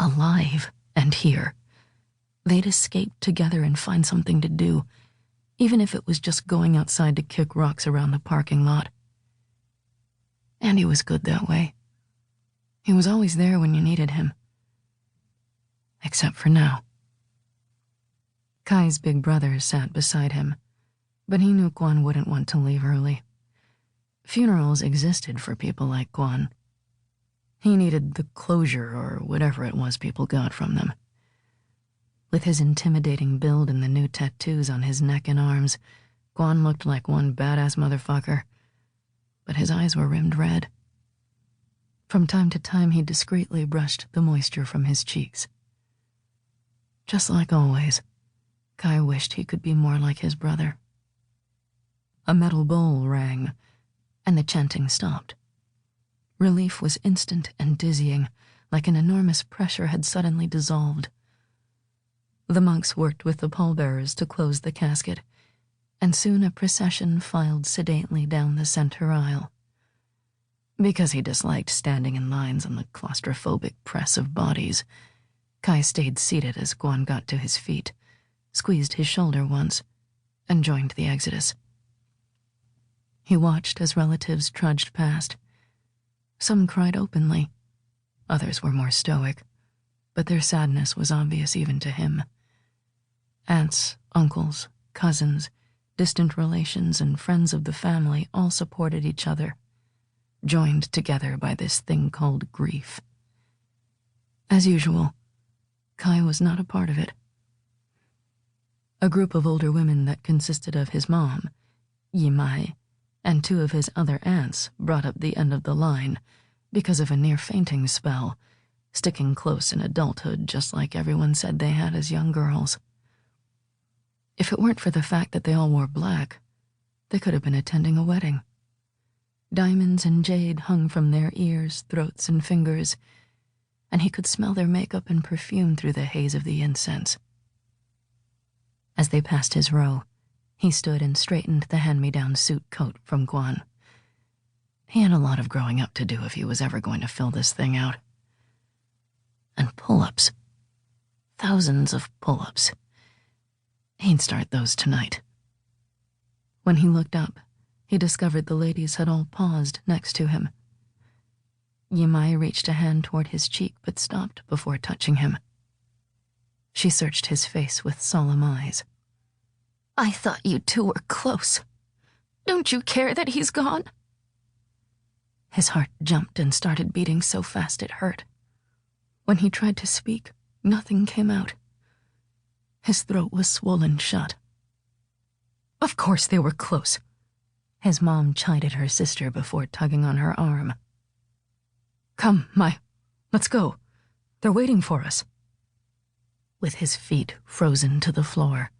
alive and here. They'd escape together and find something to do, even if it was just going outside to kick rocks around the parking lot. Andy was good that way. He was always there when you needed him. Except for now. Khai's big brother sat beside him, but he knew Guan wouldn't want to leave early. Funerals existed for people like Guan. He needed the closure or whatever it was people got from them. With his intimidating build and the new tattoos on his neck and arms, Guan looked like one badass motherfucker, but his eyes were rimmed red. From time to time, he discreetly brushed the moisture from his cheeks. Just like always, Khai wished he could be more like his brother. A metal bowl rang, and the chanting stopped. Relief was instant and dizzying, like an enormous pressure had suddenly dissolved. The monks worked with the pallbearers to close the casket, and soon a procession filed sedately down the center aisle. Because he disliked standing in lines on the claustrophobic press of bodies, Khai stayed seated as Guan got to his feet, squeezed his shoulder once, and joined the exodus. He watched as relatives trudged past. Some cried openly. Others were more stoic, but their sadness was obvious even to him. Aunts, uncles, cousins, distant relations, and friends of the family all supported each other, joined together by this thing called grief. As usual, Khai was not a part of it. A group of older women that consisted of his mom, Yi Mai, and two of his other aunts brought up the end of the line because of a near-fainting spell, sticking close in adulthood just like everyone said they had as young girls. If it weren't for the fact that they all wore black, they could have been attending a wedding. Diamonds and jade hung from their ears, throats, and fingers, and he could smell their makeup and perfume through the haze of the incense. As they passed his row, he stood and straightened the hand-me-down suit coat from Guan. He had a lot of growing up to do if he was ever going to fill this thing out. And pull-ups. Thousands of pull-ups. He'd start those tonight. When he looked up, he discovered the ladies had all paused next to him. Yimai reached a hand toward his cheek but stopped before touching him. She searched his face with solemn eyes. "I thought you two were close. Don't you care that he's gone?" His heart jumped and started beating so fast it hurt. When he tried to speak, nothing came out. His throat was swollen shut. "Of course they were close," his mom chided her sister before tugging on her arm. "Come, Mai, let's go. They're waiting for us." With his feet frozen to the floor,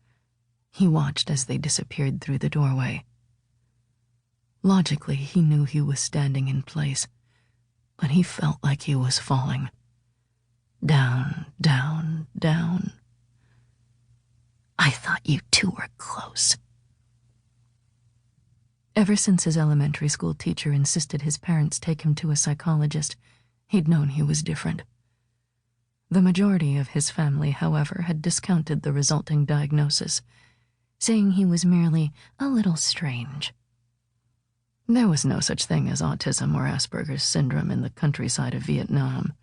he watched as they disappeared through the doorway. Logically, he knew he was standing in place, but he felt like he was falling. Down, down, down. "I thought you two were close." Ever since his elementary school teacher insisted his parents take him to a psychologist, he'd known he was different. The majority of his family, however, had discounted the resulting diagnosis, saying he was merely a little strange. There was no such thing as autism or Asperger's syndrome in the countryside of Vietnam.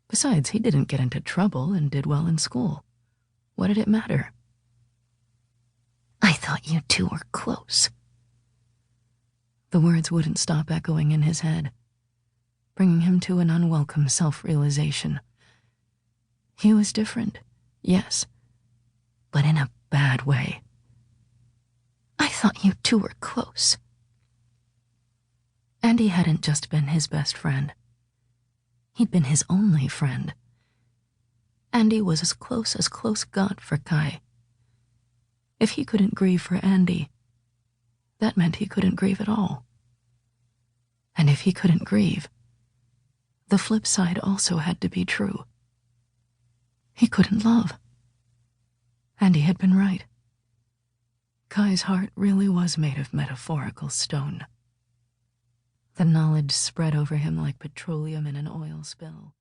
Besides, he didn't get into trouble and did well in school. What did it matter? "I thought you two were close." The words wouldn't stop echoing in his head, bringing him to an unwelcome self-realization. He was different, yes, but in a bad way. "I thought you two were close." Andy hadn't just been his best friend. He'd been his only friend. Andy was as close got for Khai. If he couldn't grieve for Andy, that meant he couldn't grieve at all. And if he couldn't grieve, the flip side also had to be true. He couldn't love. Andy had been right. Khai's heart really was made of metaphorical stone. The knowledge spread over him like petroleum in an oil spill.